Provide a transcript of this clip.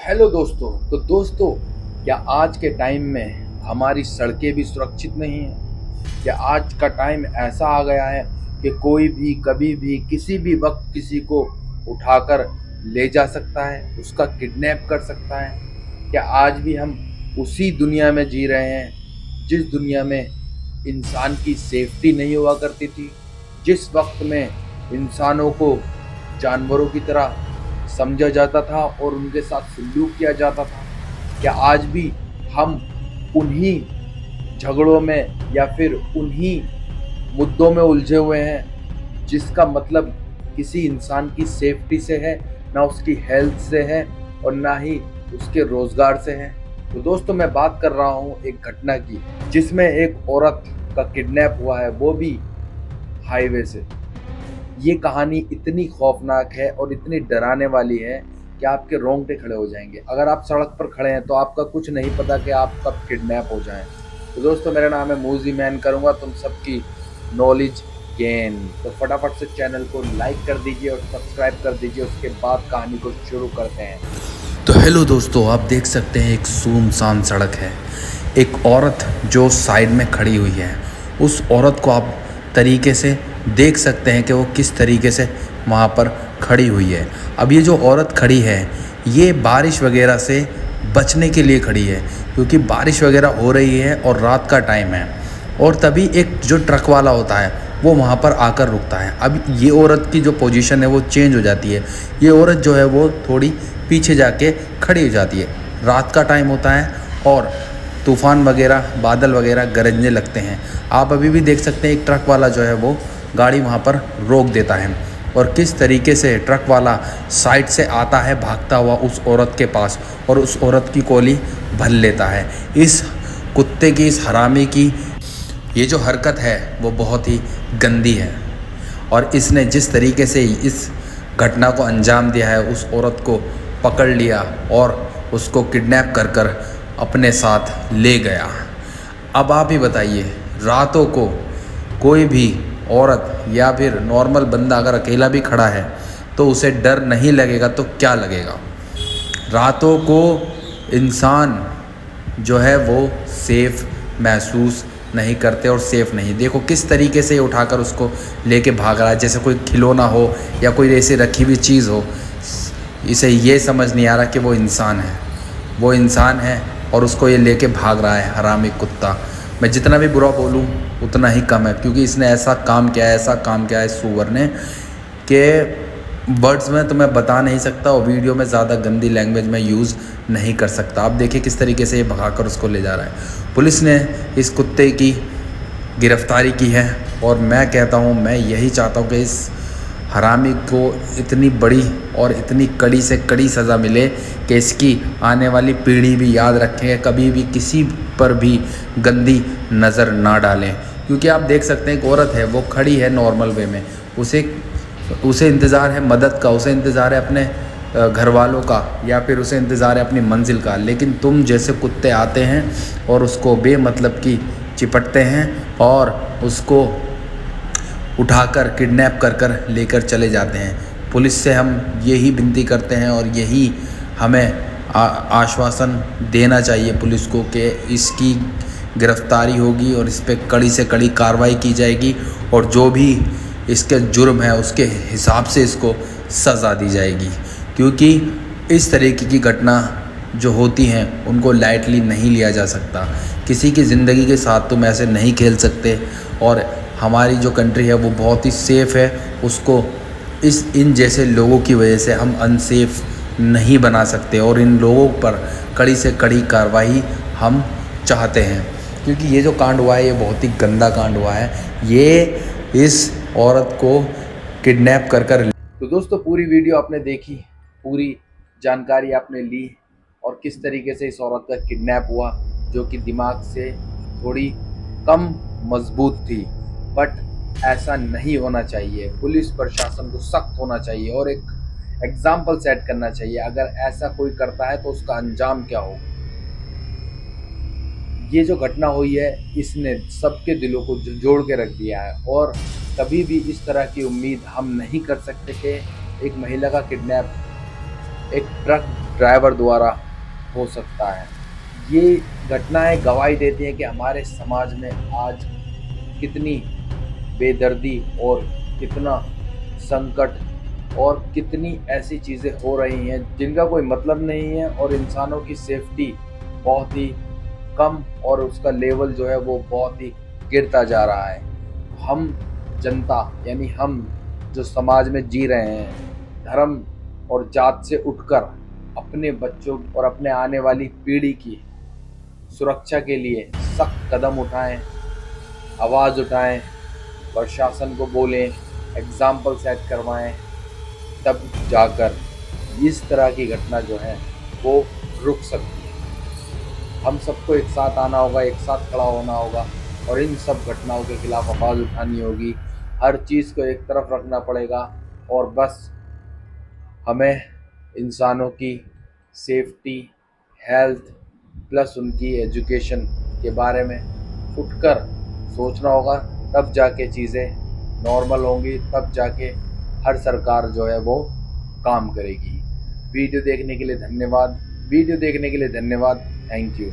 Hello दोस्तों। तो दोस्तों, क्या आज के टाइम में हमारी सड़कें भी सुरक्षित नहीं हैं? क्या आज का टाइम ऐसा आ गया है कि कोई भी कभी भी किसी भी वक्त किसी को उठाकर ले जा सकता है, उसका किडनैप कर सकता है? क्या आज भी हम उसी दुनिया में जी रहे हैं जिस दुनिया में इंसान की सेफ्टी नहीं हुआ करती थी, जिस वक्त में इंसानों को जानवरों की तरह समझा जाता था और उनके साथ सलूक किया जाता था? क्या आज भी हम उन्हीं झगड़ों में या फिर उन्हीं मुद्दों में उलझे हुए हैं जिसका मतलब किसी इंसान की सेफ्टी से है, ना उसकी हेल्थ से है और ना ही उसके रोजगार से है? तो दोस्तों, मैं बात कर रहा हूँ एक घटना की जिसमें एक औरत का किडनैप हुआ है, वो भी हाईवे से। ये कहानी इतनी खौफनाक है और इतनी डराने वाली है कि आपके रोंगटे खड़े हो जाएंगे। अगर आप सड़क पर खड़े हैं तो आपका कुछ नहीं पता कि आप कब किडनैप हो जाएं। तो दोस्तों, मेरा नाम है मूजी मैन, करूंगा तुम सबकी नॉलेज गेन। तो फटाफट से चैनल को लाइक कर दीजिए और सब्सक्राइब कर दीजिए। उसके बाद कहानी को शुरू करते हैं। तो हेलो दोस्तों, आप देख सकते हैं एक सुनसान सड़क है। एक औरत जो साइड में खड़ी हुई है, उस औरत को आप तरीके से देख सकते हैं कि वो किस तरीके से वहाँ पर खड़ी हुई है। अब ये जो औरत खड़ी है, ये बारिश वगैरह से बचने के लिए खड़ी है, क्योंकि बारिश वगैरह हो रही है और रात का टाइम है। और तभी एक जो ट्रक वाला होता है वो वहाँ पर आकर रुकता है। अब ये औरत की जो पोजीशन है वो चेंज हो जाती है। ये औरत जो है वो थोड़ी पीछे जाके खड़ी हो जाती है। रात का टाइम होता है और तूफ़ान वगैरह, बादल वगैरह गरजने लगते हैं। आप अभी भी देख सकते हैं एक ट्रक वाला जो है वो गाड़ी वहाँ पर रोक देता है और किस तरीके से ट्रक वाला साइड से आता है भागता हुआ उस औरत के पास और उस औरत की गोली भर लेता है। इस कुत्ते की, इस हरामी की ये जो हरकत है वो बहुत ही गंदी है और इसने जिस तरीके से इस घटना को अंजाम दिया है, उस औरत को पकड़ लिया और उसको किडनैप कर कर अपने साथ ले गया। अब आप ही बताइए, रातों को कोई भी औरत या फिर नॉर्मल बंदा अगर अकेला भी खड़ा है तो उसे डर नहीं लगेगा तो क्या लगेगा? रातों को इंसान जो है वो सेफ़ महसूस नहीं करते और सेफ़ नहीं। देखो किस तरीके से उठाकर उसको लेके भाग रहा है, जैसे कोई खिलौना हो या कोई ऐसी रखी हुई चीज़ हो। इसे ये समझ नहीं आ रहा कि वो इंसान है, वो इंसान है और उसको ये लेके भाग रहा है हरामी कुत्ता। मैं जितना भी बुरा बोलूँ उतना ही कम है, क्योंकि इसने ऐसा काम किया है, ऐसा काम किया है सुअर ने कि वर्ड्स में तो मैं बता नहीं सकता और वीडियो में ज़्यादा गंदी लैंग्वेज में यूज़ नहीं कर सकता। आप देखिए किस तरीके से ये भगाकर उसको ले जा रहा है। पुलिस ने इस कुत्ते की गिरफ्तारी की है और मैं कहता हूँ, मैं यही चाहता हूँ कि इस हरामी को इतनी बड़ी और इतनी कड़ी से कड़ी सज़ा मिले कि इसकी आने वाली पीढ़ी भी याद रखें, कभी भी किसी पर भी गंदी नज़र ना डालें। क्योंकि आप देख सकते हैं एक औरत है, वो खड़ी है नॉर्मल वे में, उसे उसे इंतज़ार है मदद का, उसे इंतज़ार है अपने घर वालों का, या फिर उसे इंतज़ार है अपनी मंजिल का। लेकिन तुम जैसे कुत्ते आते हैं और उसको बेमतलब की चिपटते हैं और उसको उठाकर किडनैप कर कर लेकर चले जाते हैं। पुलिस से हम यही विनती करते हैं और यही हमें आश्वासन देना चाहिए पुलिस को कि इसकी गिरफ्तारी होगी और इस पर कड़ी से कड़ी कार्रवाई की जाएगी और जो भी इसके जुर्म है उसके हिसाब से इसको सज़ा दी जाएगी। क्योंकि इस तरीके की घटना जो होती हैं उनको लाइटली नहीं लिया जा सकता। किसी की ज़िंदगी के साथ तुम ऐसे नहीं खेल सकते और हमारी जो कंट्री है वो बहुत ही सेफ़ है, उसको इन जैसे लोगों की वजह से हम अनसेफ नहीं बना सकते और इन लोगों पर कड़ी से कड़ी कार्रवाई हम चाहते हैं। क्योंकि ये जो कांड हुआ है ये बहुत ही गंदा कांड हुआ है। ये इस औरत को किडनैप कर कर। तो दोस्तों, पूरी वीडियो आपने देखी, पूरी जानकारी आपने ली और किस तरीके से इस औरत का किडनैप हुआ, जो कि दिमाग से थोड़ी कम मजबूत थी। बट ऐसा नहीं होना चाहिए। पुलिस प्रशासन को सख्त होना चाहिए और एक एग्जाम्पल सेट करना चाहिए। अगर ऐसा कोई करता है तो उसका अंजाम क्या होगा। ये जो घटना हुई है इसने सबके दिलों को जोड़ के रख दिया है और कभी भी इस तरह की उम्मीद हम नहीं कर सकते कि एक महिला का किडनैप एक ट्रक ड्राइवर द्वारा हो सकता है। ये घटनाएं गवाही देती हैं कि हमारे समाज में आज कितनी बेदर्दी और कितना संकट और कितनी ऐसी चीज़ें हो रही हैं जिनका कोई मतलब नहीं है, और इंसानों की सेफ्टी बहुत ही कम और उसका लेवल जो है वो बहुत ही गिरता जा रहा है। हम जनता यानी हम जो समाज में जी रहे हैं, धर्म और जात से उठकर अपने बच्चों और अपने आने वाली पीढ़ी की सुरक्षा के लिए सख्त कदम उठाएं, आवाज़ उठाएं, प्रशासन को बोलें, एग्जाम्पल सेट करवाएं, तब जाकर इस तरह की घटना जो है वो रुक सकती है। हम सबको एक साथ आना होगा, एक साथ खड़ा होना होगा और इन सब घटनाओं के खिलाफ आवाज़ उठानी होगी। हर चीज़ को एक तरफ रखना पड़ेगा और बस हमें इंसानों की सेफ्टी, हेल्थ प्लस उनकी एजुकेशन के बारे में उठकर सोचना होगा। तब जाके चीज़ें नॉर्मल होंगी, तब जाके हर सरकार जो है वो काम करेगी। वीडियो देखने के लिए धन्यवाद। Thank you.